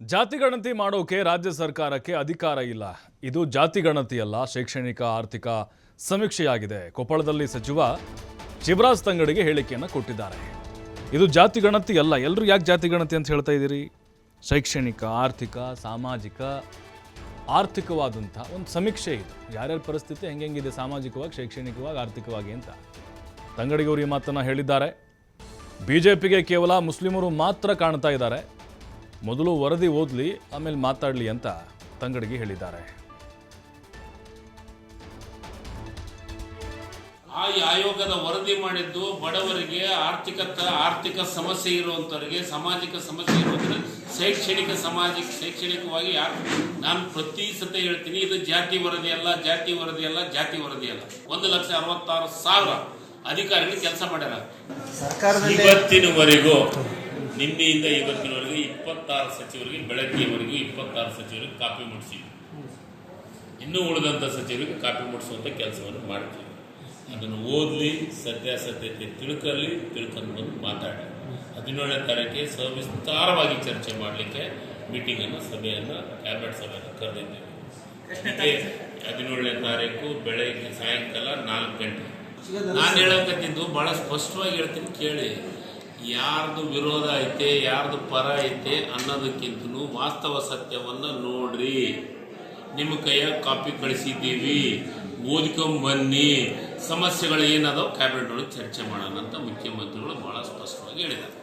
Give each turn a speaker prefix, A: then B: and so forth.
A: ಜಾತಿಗಣತಿ ಮಾಡೋಕೆ ರಾಜ್ಯ ಸರ್ಕಾರಕ್ಕೆ ಅಧಿಕಾರ ಇಲ್ಲ. ಇದು ಜಾತಿಗಣತಿಯಲ್ಲ, ಶೈಕ್ಷಣಿಕ ಆರ್ಥಿಕ ಸಮೀಕ್ಷೆಯಾಗಿದೆ. ಕೊಪ್ಪಳದಲ್ಲಿ ಸಚಿವ ಶಿವರಾಜ್ ತಂಗಡಿಗೆ ಹೇಳಿಕೆಯನ್ನು ಕೊಟ್ಟಿದ್ದಾರೆ. ಇದು ಜಾತಿಗಣತಿ ಅಲ್ಲ. ಎಲ್ಲರೂ ಯಾಕೆ ಜಾತಿಗಣತಿ ಅಂತ ಹೇಳ್ತಾ ಇದ್ದೀರಿ? ಶೈಕ್ಷಣಿಕ ಆರ್ಥಿಕ ಸಾಮಾಜಿಕ ಆರ್ಥಿಕವಾದಂಥ ಒಂದು ಸಮೀಕ್ಷೆ ಇದು. ಯಾರ್ಯಾರ ಪರಿಸ್ಥಿತಿ ಹೆಂಗೆಂಗಿದೆ ಸಾಮಾಜಿಕವಾಗಿ, ಶೈಕ್ಷಣಿಕವಾಗಿ, ಆರ್ಥಿಕವಾಗಿ ಅಂತ ತಂಗಡಿಗೆ ಅವರು ಈ ಮಾತನ್ನು ಹೇಳಿದ್ದಾರೆ. ಬಿಜೆಪಿಗೆ ಕೇವಲ ಮುಸ್ಲಿಮರು ಮಾತ್ರ ಕಾಣ್ತಾ ಇದ್ದಾರೆ. ಮೊದಲು ವರದಿ ಓದಲಿ, ಆಮೇಲೆ ಮಾತಾಡಲಿ ಅಂತ ತಂಗಡಿಗೆ ಹೇಳಿದ್ದಾರೆ.
B: ಆಯೋಗದ ವರದಿ ಮಾಡಿದ್ದು ಬಡವರಿಗೆ, ಆರ್ಥಿಕ ಸಮಸ್ಯೆ ಇರುವಂತವರಿಗೆ, ಸಾಮಾಜಿಕ ಸಮಸ್ಯೆ ಇರುವಂತವರಿಗೆ, ಶೈಕ್ಷಣಿಕವಾಗಿ ಯಾರು, ನಾನು ಪ್ರತಿ ಸತ ಹೇಳ್ತೀನಿ, ಇದು ಜಾತಿ ವರದಿ ಅಲ್ಲ. 1,66,000 ಅಧಿಕಾರಿಗಳು ಕೆಲಸ ಮಾಡ್ಯಾರ. ಇವತ್ತಿನವರೆಗೂ, ನಿನ್ನೆಯಿಂದ ಇವತ್ತಿನವರೆಗೂ 26 ಸಚಿವರಿಗೆ, ಬೆಳಗ್ಗೆವರೆಗೂ 26 ಸಚಿವರಿಗೆ ಕಾಪಿ ಮುಡಿಸಿದ್ವಿ. ಇನ್ನೂ ಉಳಿದಂಥ ಸಚಿವರಿಗೆ ಕಾಪಿ ಮುಡಿಸುವಂಥ ಕೆಲಸವನ್ನು ಮಾಡ್ತೀವಿ. ಅದನ್ನು ಓದಲಿ, ಸತ್ಯಾಸತ್ಯತೆ ತಿಳ್ಕೊಂಡು ಬಂದು ಮಾತಾಡಿ. 17ನೇ ತಾರೀಕಿಗೆ ಸವಿಸ್ತಾರವಾಗಿ ಚರ್ಚೆ ಮಾಡಲಿಕ್ಕೆ ಸಭೆಯನ್ನು ಕ್ಯಾಬಿನೆಟ್ ಸಭೆಯನ್ನು ಕರೆದಿದ್ದೇವೆ. 17ನೇ ತಾರೀಕು ಬೆಳಗ್ಗೆ ಸಾಯಂಕಾಲ 4 ಗಂಟೆ. ನಾನು ಹೇಳಕತ್ತಿದ್ದು ಬಹಳ ಸ್ಪಷ್ಟವಾಗಿ ಹೇಳ್ತೀನಿ, ಕೇಳಿ. ಯಾರ್ದು ವಿರೋಧ ಐತೆ, ಯಾರ್ದು ಪರ ಐತೆ ಅನ್ನೋದಕ್ಕಿಂತಲೂ ವಾಸ್ತವ ಸತ್ಯವನ್ನು ನೋಡ್ರಿ. ನಿಮ್ಮ ಕೈಯಾಗ ಕಾಪಿ ಕಳಿಸಿದ್ದೀವಿ, ಓದ್ಕೊಂಬನ್ನಿ, ಸಮಸ್ಯೆಗಳು ಏನದೋ ಕ್ಯಾಬಿನೆಟ್ ಒಳಗೆ ಚರ್ಚೆ ಮಾಡೋಣ ಅಂತ ಮುಖ್ಯಮಂತ್ರಿಗಳು ಬಹಳ ಸ್ಪಷ್ಟವಾಗಿ ಹೇಳಿದ್ದಾರೆ.